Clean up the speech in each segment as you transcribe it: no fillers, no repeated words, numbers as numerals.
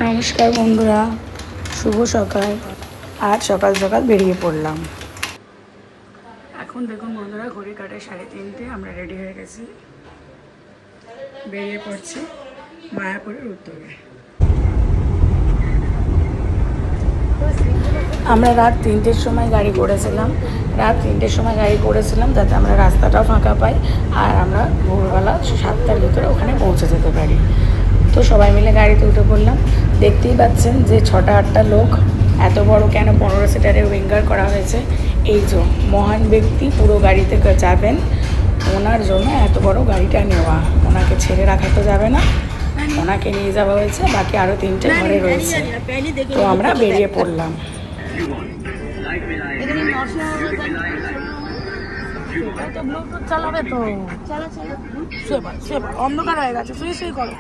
নমস্কার বন্ধুরা, শুভ সকাল। আজ সকাল সকাল বেরিয়ে পড়লাম। এখন দেখুন বন্ধুরা, ঘড়ি কাটে 3:30। আমরা রেডি হয়ে গেছি, বেরিয়ে পড়ছি মায়াপুরের উদ্যোগে। আমরা রাত 3টের সময় গাড়ি করেছিলাম যাতে আমরা রাস্তাটাও ফাঁকা পাই আর আমরা ভোরবেলা 7টার ভিতরে ওখানে পৌঁছে যেতে পারি। তো সবাই মিলে গাড়িতে উঠে পড়লাম। দেখতেই পাচ্ছেন যে 6-8টা লোক, এত বড় কেন 15 সিটারের উইঙ্গার করা হয়েছে। এই যে মহান ব্যক্তি পুরো গাড়িতে যাবেন, ওনার জন্য এত বড় গাড়িটা নেওয়া। ওনাকে ছেড়ে রাখা তো যাবে না, ওনাকে নিয়ে যাওয়া হয়েছে। বাকি আরও 3টে ঘরে রয়েছে। তো আমরা বেরিয়ে পড়লাম। চালাবে তো, অন্ধকার হয়ে গেছে, শুয়ে করো।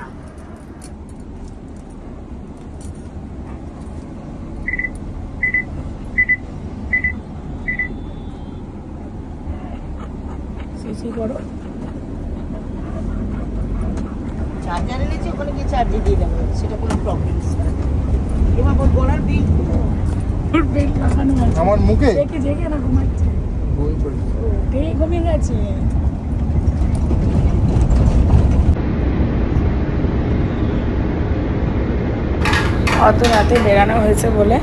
করো চার্জারে নিচে ওখানে গিয়ে চার্জে দিয়ে দেবো, সেটা কোনো প্রবলেম না। এবার গলার বেল্ট লাগানো আছে আমার মুখে, দেখে না ঘুমাচ্ছে, ঘুমিয়ে গেছে। অত রাতে বেরানো হয়েছে বলে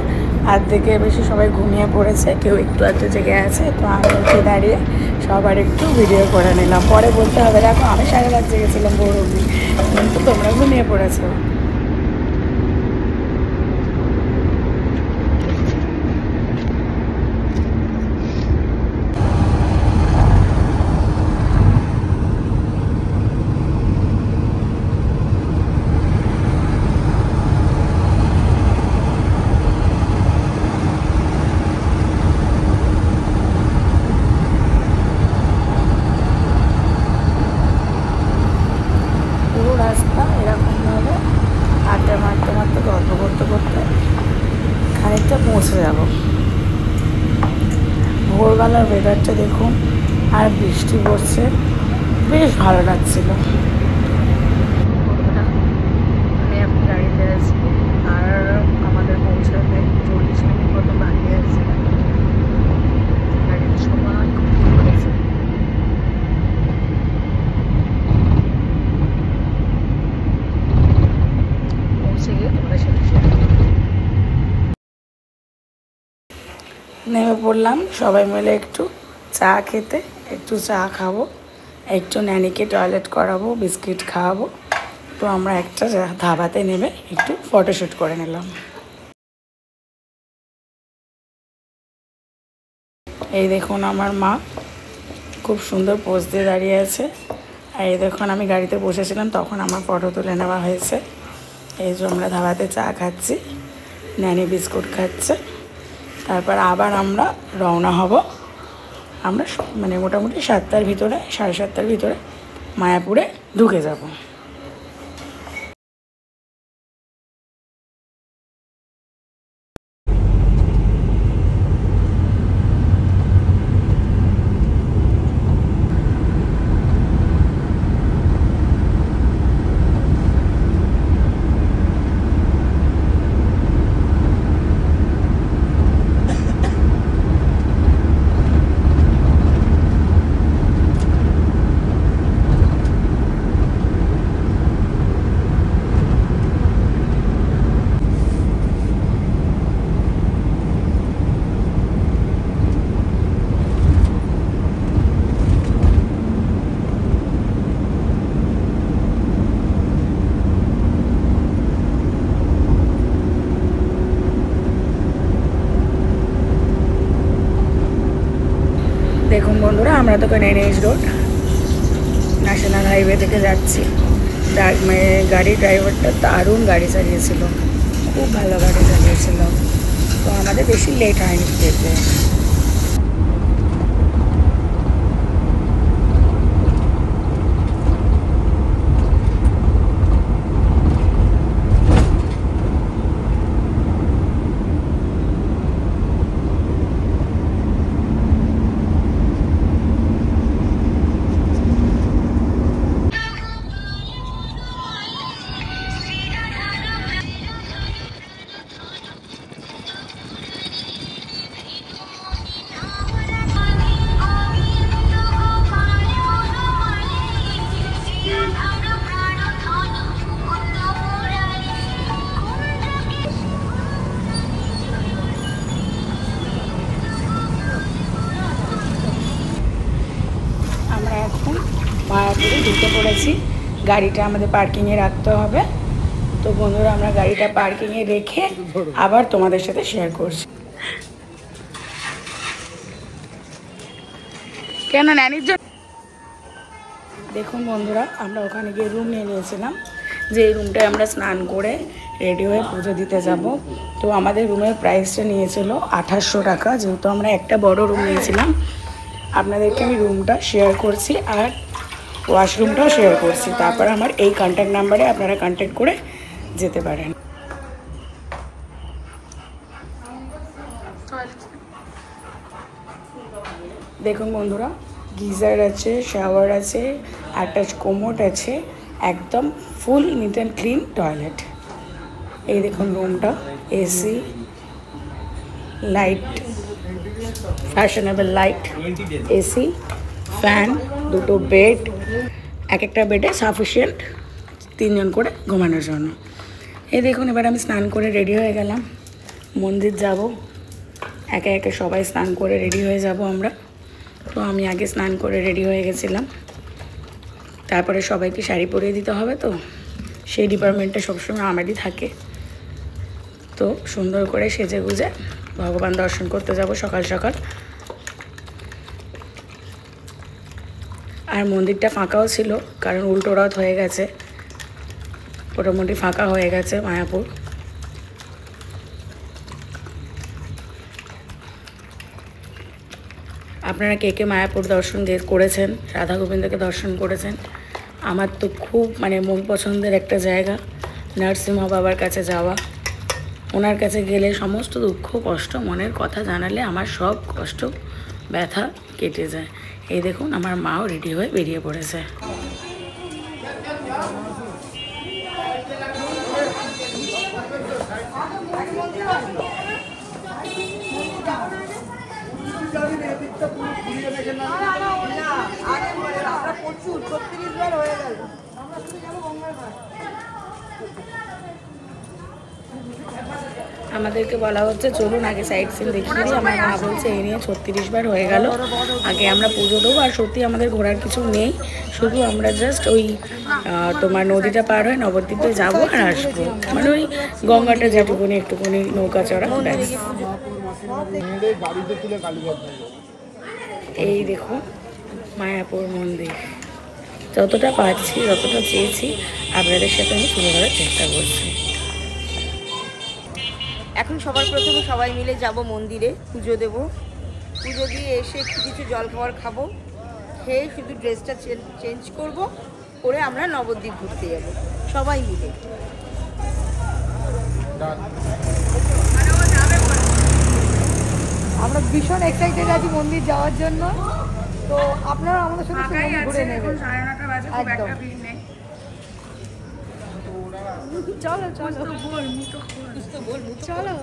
আর্ধেকের বেশি সবাই ঘুমিয়ে পড়েছে, কেউ একটু আধটু জেগে আছে। তো আমি উঠে দাঁড়িয়ে সবার একটু ভিডিও করে নিলাম। পরে বলতে হবে, দেখো আমি 7:30 জেগেছিলাম ভোর অবধি, কিন্তু তোমরা ঘুমিয়ে পড়েছো। খানিকটা পৌঁছে যাব। ভোরবেলার ওয়েদারটা দেখুন, আর বৃষ্টি পড়ছে, বেশ ভালো লাগছিল। আমি এখন গাড়িতে আছি আর আমাদের পৌঁছাতে 40 মিনিট মতো বাকি আছে। গাড়ির সময় খুব করেছে। পৌঁছে গিয়ে তোমরা সেটা নেমে পড়লাম সবাই মিলে একটু চা খেতে। একটু চা খাবো, একটু ন্যানিকে টয়লেট করাবো, বিস্কিট খাওয়াবো। তো আমরা একটা ধাবাতে নেমে একটু ফটোশ্যুট করে নিলাম। এই দেখুন আমার মা খুব সুন্দর পোজ দিয়ে দাঁড়িয়ে আছে। আর এই দেখুন আমি গাড়িতে বসেছিলাম, তখন আমার ফটো তুলে নেওয়া হয়েছে। এই যে আমরা ধাবাতে চা খাচ্ছি, ন্যানি বিস্কুট খাচ্ছে। তারপর আবার আমরা রওনা হব। আমরা মোটামুটি 7টার ভিতরে, 7:30টার ভিতরে মায়াপুরে ঢুকে যাব। দেখুন বন্ধুরা, আমরা তো NH রোড ন্যাশনাল হাইওয়ে থেকে যাচ্ছি। গাড়ির ড্রাইভারটা দারুণ গাড়ি চালিয়েছিল, খুব ভালো গাড়ি চালিয়েছিল। তো আমাদের বেশি লেট হয়নি যেতে। গেছি, গাড়িটা আমাদের পার্কিংয়ে রাখতে হবে। তো বন্ধুরা আমরা গাড়িটা পার্কিংয়ে রেখে আবার তোমাদের সাথে শেয়ার করছি। কেন ন্যানির জন্য? দেখুন বন্ধুরা, আমরা ওখানে গিয়ে রুম নিয়ে নিয়েছিলাম, যে এই রুমটায় আমরা স্নান করে রেডি হয়ে পুজো দিতে যাব। তো আমাদের রুমের প্রাইসটা নিয়েছিল 2800 টাকা, যেহেতু আমরা একটা বড় রুম নিয়েছিলাম। আপনাদেরকে আমি রুমটা শেয়ার করছি আর ওয়াশরুমটাও শেয়ার করছি। তারপর আমার এই কন্ট্যাক্ট নাম্বারে আপনারা কন্ট্যাক্ট করে যেতে পারেন। দেখুন বন্ধুরা, গিজার আছে, শাওয়ার আছে, অ্যাটাচ কোমোড আছে, একদম ফুল নিট অ্যান্ড ক্লিন টয়লেট। এই দেখুন রুমটা, AC, light, fashionable light, AC, fan, দুটো বেড, এক একটা বেডে সাফিসিয়েন্ট 3 জন করে ঘুমানোর জন্য। এই দেখুন, এবার আমি স্নান করে রেডি হয়ে গেলাম, মন্দির যাব। একে একে সবাই স্নান করে রেডি হয়ে যাব আমরা। তো আমি আগে স্নান করে রেডি হয়ে গেছিলাম, তারপরে সবাইকে শাড়ি পরিয়ে দিতে হবে। তো সেই ডিপার্টমেন্টটা সবসময় আমারই থাকে। তো সুন্দর করে সেজে গুজে ভগবান দর্শন করতে যাব সকাল সকাল। আর মন্দিরটা ফাঁকাও ছিল, কারণ উল্টো রথ হয়ে গেছে, মোটামুটি ফাঁকা হয়ে গেছে মায়াপুর। আপনারা কে কে মায়াপুর দর্শন করেছেন, রাধা গোবিন্দকে দর্শন করেছেন? আমার তো খুব মন পছন্দের একটা জায়গা নরসিংহ বাবার কাছে যাওয়া। ওনার কাছে গেলে সমস্ত দুঃখ কষ্ট, মনের কথা জানালে আমার সব কষ্ট ব্যথা কেটে যায়। এই দেখুন, আমার মাও রেডি হয়ে বেরিয়ে পড়েছে। আমাদেরকে বলা হচ্ছে চলুন আগে সাইড সিন দেখিয়ে দিই। আমার মা বলছে এই নিয়ে 36 বার হয়ে গেল, আগে আমরা পুজো দেবো। আর সত্যি আমাদের ঘোরার কিছু নেই, শুধু আমরা জাস্ট ওই তোমার নদীটা পার হয়ে নবদ্বীপে যাবো আর আসবো, ওই গঙ্গাটা যেটুকুনি একটুকুনি নৌকা চড়া, ব্যাস। এই দেখো মায়াপুর মন্দির, যতটা পারছি যতটা চেয়েছি আপনাদের সাথে আমি তুলে ধরার চেষ্টা করছি। এখন সবার প্রথমে সবাই মিলে যাব মন্দিরে, পুজো দেব। পুজো দিয়ে এসে একটু কিছু জলখাবার খাবো, খেয়ে শুধু ড্রেসটা চেঞ্জ করব, করে আমরা নবদ্বীপ ঘুরতে যাব সবাই মিলে। আমরা ভীষণ এক্সাইটেড আছি মন্দির যাওয়ার জন্য। তো আপনারা আমাদের সাথে ঘুরে নেবেন। একদম চলো চলো চলো।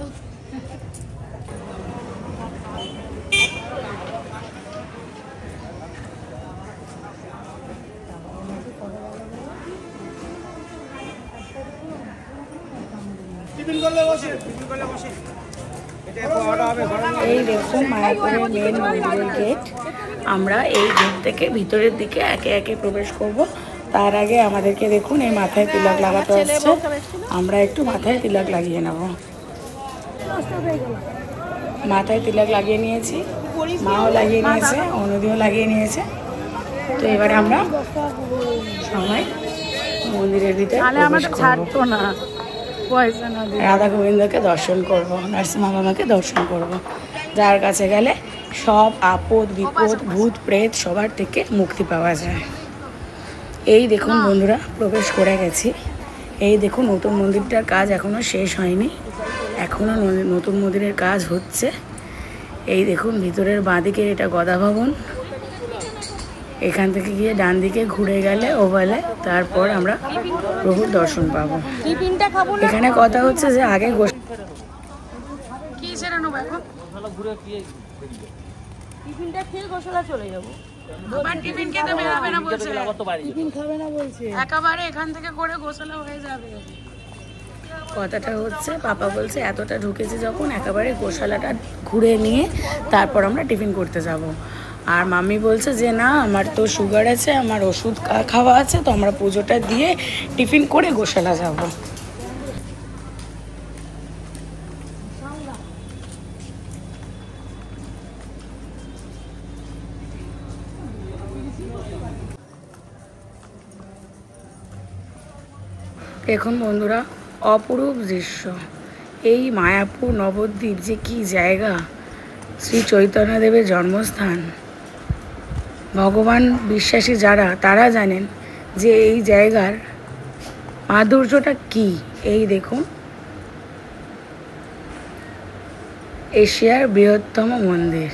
এই দেখুন মায়াপুরের মেন মন্দিরের গেট। আমরা এই গেট থেকে ভিতরের দিকে একে একে প্রবেশ করব। তার আগে আমাদেরকে দেখুন এই মাথায় তিলক লাগাতে আসছে, আমরা একটু মাথায় তিলক লাগিয়ে নেব। মাথায় তিলক লাগিয়ে নিয়েছি, মাও লাগিয়ে নিয়েছে, অনুদিও লাগিয়ে নিয়েছে। তো এবারে আমরা সবাই মন্দিরের ভিতরে প্রবেশ করব। রাধা গোবিন্দকে দর্শন করব, নরসিংহ বাবাকে দর্শন করব, যার কাছে গেলে সব আপদ বিপদ ভূত প্রেত সবার থেকে মুক্তি পাওয়া যায়। এই দেখুন বন্ধুরা, প্রবেশ করে গেছি। এই দেখুন নতুন মন্দিরটার কাজ এখনও শেষ হয়নি, এখনও নতুন মন্দিরের কাজ হচ্ছে। এই দেখুন ভিতরের বাঁদিকে এটা গদা ভবন। এখান থেকে গিয়ে ডান দিকে ঘুরে গেলে ওভালে, তারপর আমরা প্রভুর দর্শন পাবো। এখানে কথা হচ্ছে যে আগে টিফিনটা খেয়ে গোসলা চলে যাবো। টিফিন খেতে বেরোবে না বলছে, টিফিন খাবে না বলছে, একেবারে এখান থেকে করে গোসলা হয়ে যাবে। কথাটা হচ্ছে পাপা বলছে এতটা ঢুকেছে যখন একেবারে গোশালাটা ঘুরে নিয়ে তারপর আমরা টিফিন করতে যাব। আর মাম্মি বলছে যে না আমার তো সুগার আছে, আমার ওষুধ খাওয়া আছে, তো আমরা পুজোটা দিয়ে টিফিন করে গোশালা যাব। এখন বন্ধুরা অপরূপ দৃশ্য, এই মায়াপুর নবদ্বীপ যে কি জায়গা, শ্রী চৈতন্যদেবের জন্মস্থান। ভগবান বিশ্বাসী যারা তারা জানেন যে এই জায়গার মাধুর্যটা কি। এই দেখুন, এশিয়ার বৃহত্তম মন্দির।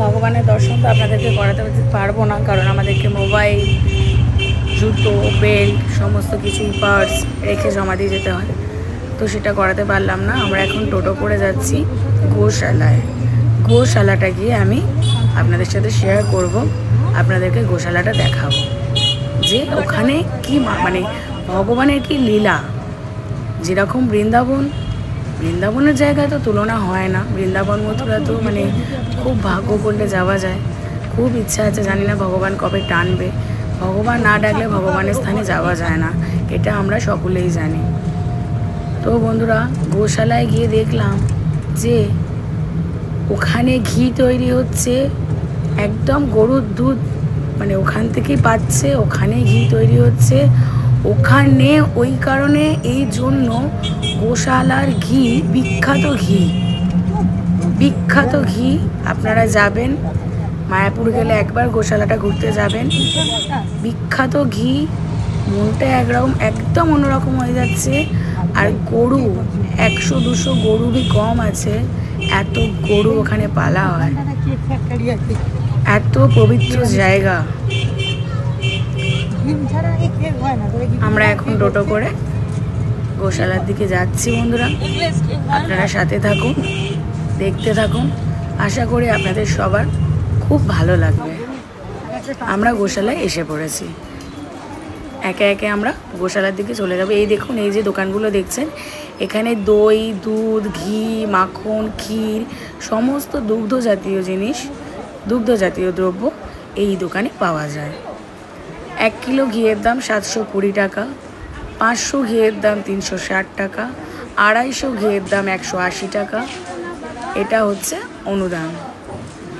ভগবানের দর্শন তো আপনাদেরকে করাতে পারবো না, কারণ আমাদেরকে মোবাইল, জুতো, বেল্ট সমস্ত কিছুই পার্স রেখে জমা দিয়ে যেতে হয়, তো সেটা করাতে পারলাম না। আমরা এখন টোটো করে যাচ্ছি গোশালায়। গোশালাটা গিয়ে আমি আপনাদের সাথে শেয়ার করব, আপনাদেরকে গোশালাটা দেখাবো যে ওখানে কি মানে ভগবানের কি লীলা। যেরকম বৃন্দাবনের জায়গায় তো তুলনা হয় না, বৃন্দাবন মথুরা তো মানে খুব ভাগ্য করলে যাওয়া যায়। খুব ইচ্ছা আছে, জানি না ভগবান কবে টানবে। ভগবান না ডাকলে ভগবানের স্থানে যাওয়া যায় না, এটা আমরা সকলেই জানি। তো বন্ধুরা, গোশালায় গিয়ে দেখলাম যে ওখানে ঘি তৈরি হচ্ছে, একদম গরুর দুধ মানে ওখান থেকেই পাচ্ছে, ওখানে ঘি তৈরি হচ্ছে ওখানে। ওই কারণে এই জন্য গোশালার ঘি বিখ্যাত ঘি। আপনারা যাবেন, মায়াপুর গেলে একবার গোশালাটা ঘুরতে যাবেন। বিখ্যাত ঘি, মনটা একদম অন্যরকম হয়ে যাচ্ছে। আর গরু 100-200 গরুরই কম আছে, এত গরু ওখানে পালা হয়। এত পবিত্র জায়গা। আমরা এখন টোটো করে গোশালার দিকে যাচ্ছি বন্ধুরা, আপনারা সাথে থাকুন, দেখতে থাকুন। আশা করি আপনাদের সবার খুব ভালো লাগবে। আমরা গোশালায় এসে পড়েছি, একে একে আমরা গোশালার দিকে চলে যাব। এই দেখুন, এই যে দোকানগুলো দেখছেন, এখানে দই, দুধ, ঘি, মাখন, ক্ষীর, সমস্ত দুগ্ধ জাতীয় দ্রব্য এই দোকানে পাওয়া যায়। 1 কিলো ঘিয়ের দাম 720 টাকা, 500 ঘিয়ের দাম 360 টাকা, 250 ঘিয়ের দাম 180 টাকা। এটা হচ্ছে অনুদান,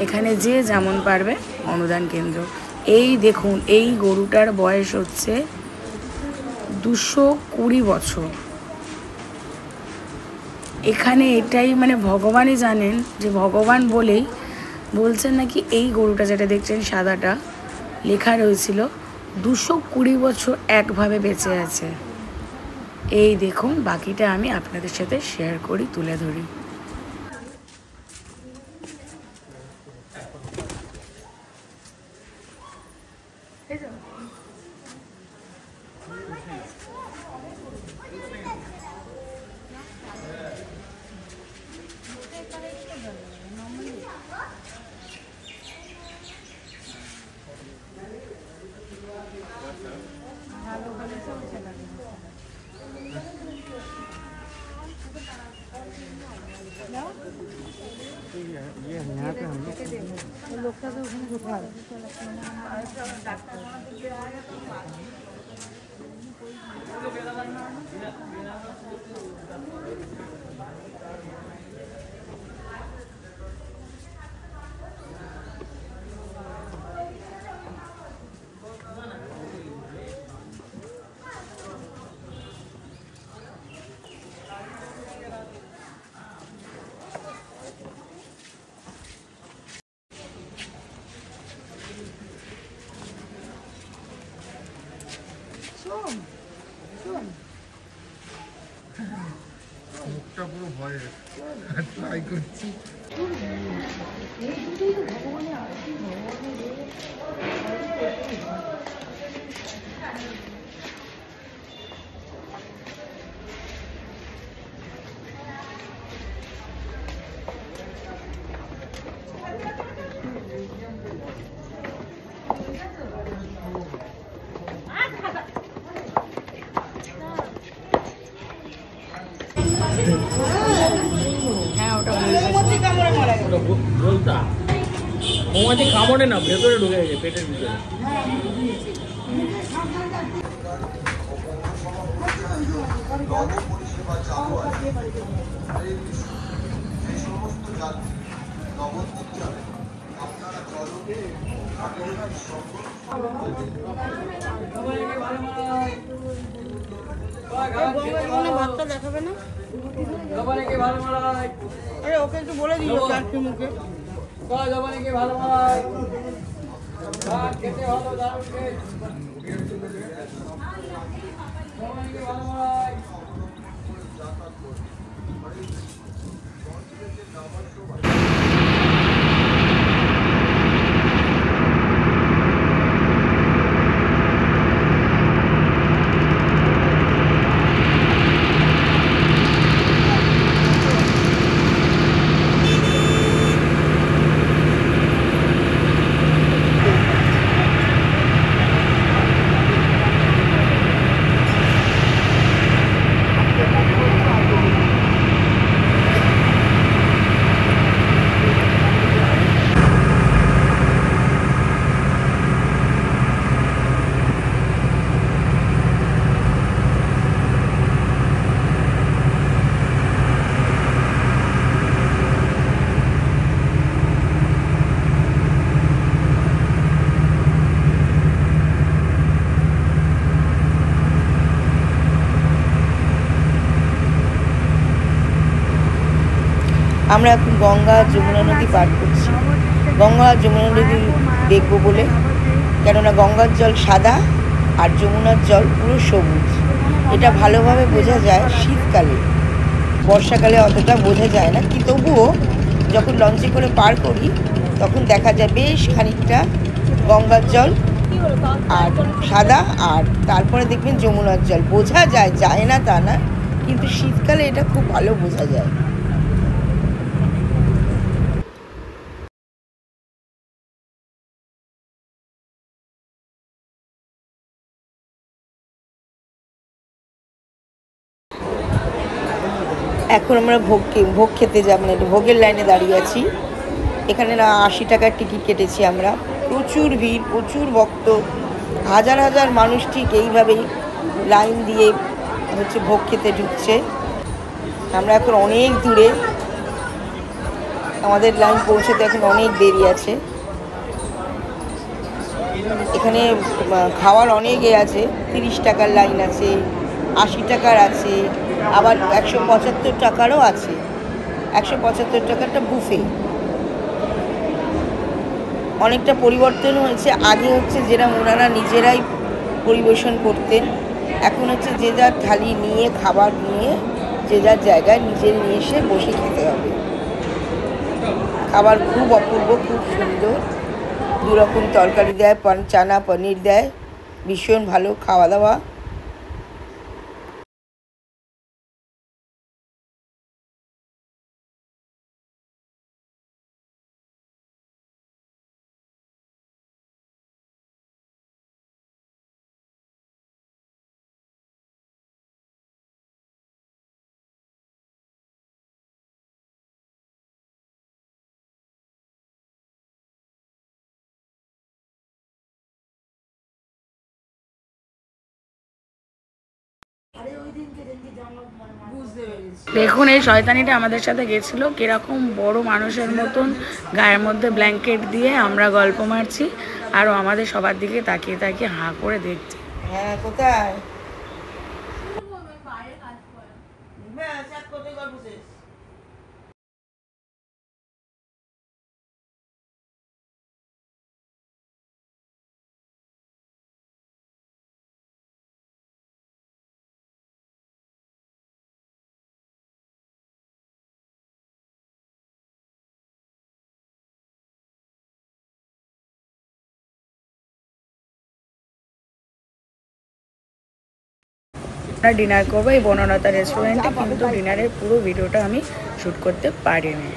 এখানে যে যেমন পারবে অনুদান কেন্দ্র। এই দেখুন, এই গরুটার বয়স হচ্ছে 220 বছর। এখানে এটাই মানে ভগবানই জানেন, যে ভগবান বলেই বলছেন নাকি এই গরুটা যেটা দেখছেন সাদাটা, লেখা রয়েছিল 220 বছর একভাবে বেঁচে আছে। এই দেখুন, বাকিটা আমি আপনাদের সাথে শেয়ার করি, তুলে ধরি। লোকটা তো ওখানে কোথায় মুখটা পুরো ভয়ে ট্রাই করছি। হ্যাঁ ওটা বলতা মৌমাছি কামড়ে না, ভেতরে ঢুকে গেছে পেটের ভিতরে। ভাতটা দেখাবে না? আরে ওকে একটু বলে দিল মুখে। আমরা এখন গঙ্গা যমুনা নদী পার করছি। গঙ্গা আর যমুনা নদী দেখবো বলে, কেননা গঙ্গার জল সাদা আর যমুনার জল পুরো সবুজ। এটা ভালোভাবে বোঝা যায় শীতকালে, বর্ষাকালে অতটা বোঝা যায় না, কি তবুও যখন লঞ্চে করে পার করি তখন দেখা যায় বেশ খানিকটা গঙ্গার জল আর সাদা, আর তারপরে দেখবেন যমুনার জল। বোঝা যায়, যায় না তা না, কিন্তু শীতকালে এটা খুব ভালো বোঝা যায়। এখন আমরা ভোগ খেতে যাব, মানে ভোগের লাইনে দাঁড়িয়ে আছি। এখানে না 80 টাকার টিকিট কেটেছি আমরা। প্রচুর ভিড়, প্রচুর ভক্ত, হাজার হাজার মানুষ ঠিক এইভাবেই লাইন দিয়ে ভোগ খেতে ঢুকছে। আমরা এখন অনেক দূরে, আমাদের লাইন পৌঁছতে এখন অনেক দেরি আছে। এখানে খাওয়ার অনেক আছে, 30 টাকার লাইন আছে, 80 টাকার আছে, আবার 175 টাকারও আছে। 175 টাকারটা বুফে। অনেকটা পরিবর্তন হয়েছে। আগে যেরকম ওনারা নিজেরাই পরিবেশন করতেন, এখন যে যার থালি নিয়ে, খাবার নিয়ে যে যার জায়গায় নিজে নিয়ে এসে বসে খেতে হবে। খাবার খুব অপূর্ব, খুব সুন্দর। 2 রকম তরকারি দেয়, চানা পনির দেয়, ভীষণ ভালো খাওয়া দাওয়া। দেখুন এই শয়তানিটা আমাদের সাথে গেছিলো, কিরকম বড় মানুষের মতন গায়ের মধ্যে ব্ল্যাঙ্কেট দিয়ে আমরা গল্প মারছি, আর ও আমাদের সবার দিকে তাকিয়ে তাকিয়ে হাঁ করে দেখছে। হ্যাঁ, কোথায়? আমরা ডিনার করবো এই বনলতা রেস্টুরেন্টে, কিন্তু ডিনারের পুরো ভিডিওটা আমি শ্যুট করতে পারিনি।